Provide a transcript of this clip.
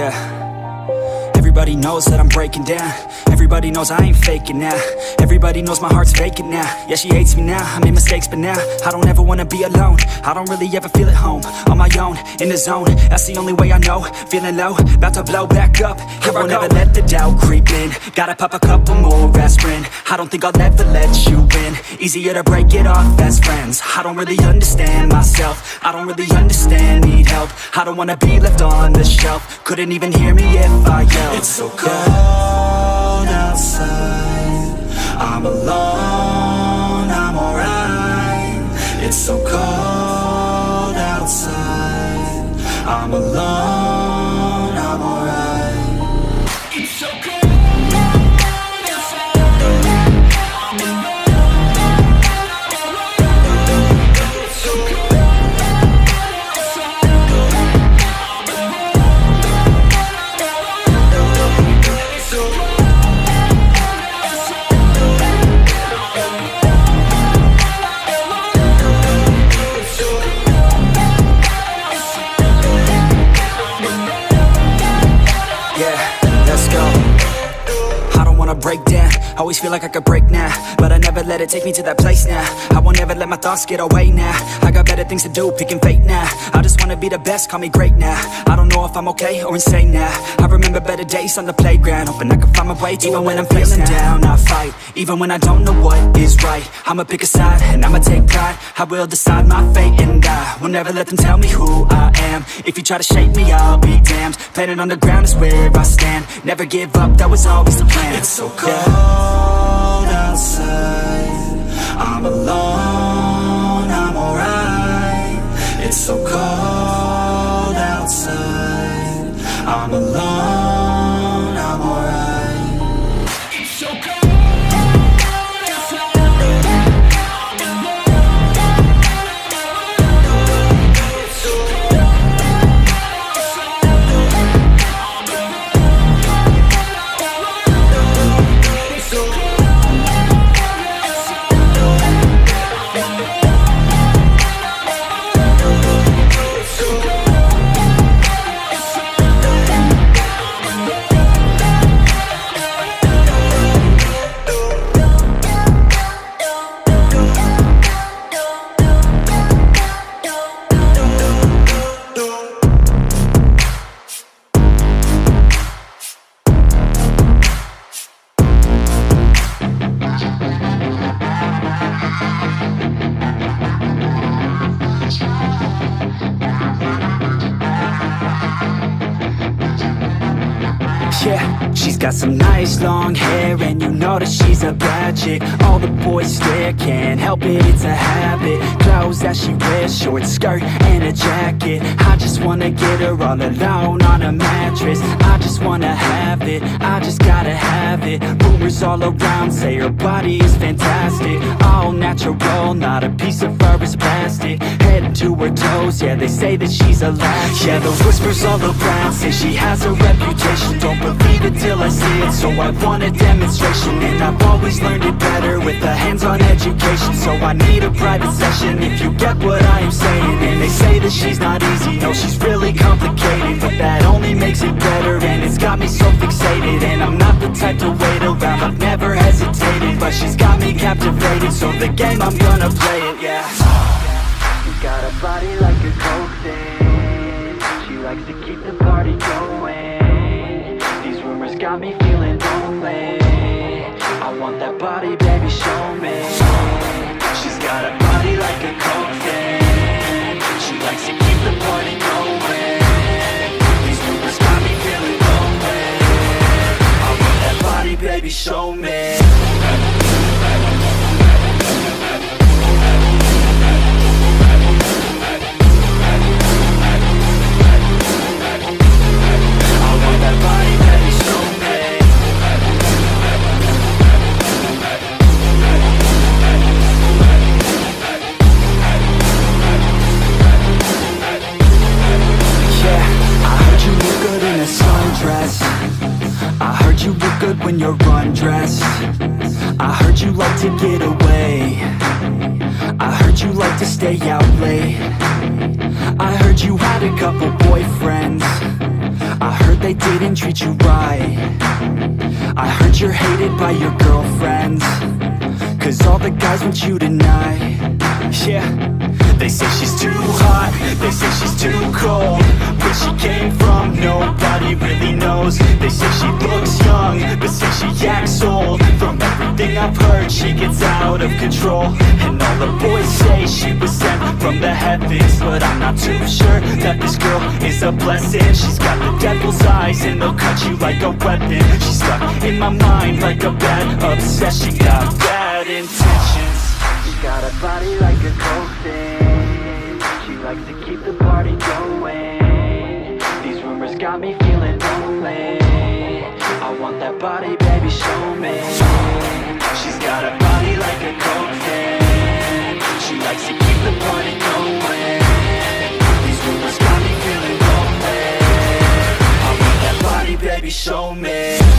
Yeah. Everybody knows that I'm breaking down. Everybody knows I ain't faking now. Everybody knows my heart's vacant now. Yeah, she hates me now, I made mistakes but now I don't ever wanna be alone. I don't really ever feel at home. On my own, in the zone, that's the only way I know. Feeling low, about to blow back up. Here I won't ever let the doubt creep in. Gotta pop a couple more aspirin. I don't think I'll ever let you in. Easier to break it off best friends. I don't really understand myself. I don't really understand, need help. I don't wanna be left on the shelf. Couldn't even hear me if I yelled. It's so cold outside, I'm alone, I'm alright. It's so cold outside, I'm alone, I'm alright. It's so cold. Break down, always feel like I could break now, but I never let it take me to that place now. I won't ever let my thoughts get away now. I got better things to do, picking fate now. I just wanna be the best, call me great now. I don't know if I'm okay or insane now. I remember better days on the playground, hoping I can find my way to even when I'm feeling down, I fight, even when I don't know what is right. I'ma pick a side, and I'ma take pride. I will decide my fate, and I will never let them tell me who I am. If you try to shape me, I'll be damned. Planet on the ground is where I stand. Never give up, that was always the plan. It's so cold outside, I'm alone, I'm alright. It's so cold outside, I'm alone, I'm alright. It's so cold. Yeah, she's got some nice long hair, and you know that she's a bad chick. All the boys stare, can't help it, it's a habit. Clothes that she wears, short skirt and a jacket. I just wanna get her all alone on a mattress. I just wanna have it, I just gotta have it. Rumors all around say her body is fantastic. All natural, not a piece of fur is plastic. Head to her toes, yeah, they say that she's a latch. Yeah, the whispers all around say she has a reputation. Don't believe it till I see it, so I want a demonstration. And I've always learned it better with a hands-on education. So I need a private session, if you get what I am saying. And they say that she's not easy, no, she's really complicated, but that only makes it better, and it's got me so fixated. And I'm not the type to wait around, I've never hesitated, but she's got me captivated, so the game, I'm gonna play it, yeah. You got a body like a coke thing. She likes to keep the party going. These rumors got me feeling lonely. I want that body, baby, show me. She's got a body like a coke thing. She likes to keep the party going. These rumors got me feeling lonely. I want that body, baby, show me. When you're undressed, I heard you like to get away. I heard you like to stay out late. I heard you had a couple boyfriends. I heard they they didn't treat you right. I heard you're hated by your girlfriends, 'cause all the guys want you tonight. Yeah, they say she's too hot, they say she's too cold. Where she came from, nobody really knows. They say she looks young, but say she acts old. From everything I've heard, she gets out of control. And all the boys say she was sent from the heavens, but I'm not too sure that this girl is a blessing. She's got the devil's eyes and they'll cut you like a weapon. She's stuck in my mind like a bad obsession. Got bad intentions. She got a body like a coffin. She likes to keep the party going. These rumors got me feeling lonely. I want that body, baby, show me. She's got a body like a coffin. She likes to keep the party going. These rumors got me feeling lonely. I want that body, baby, show me.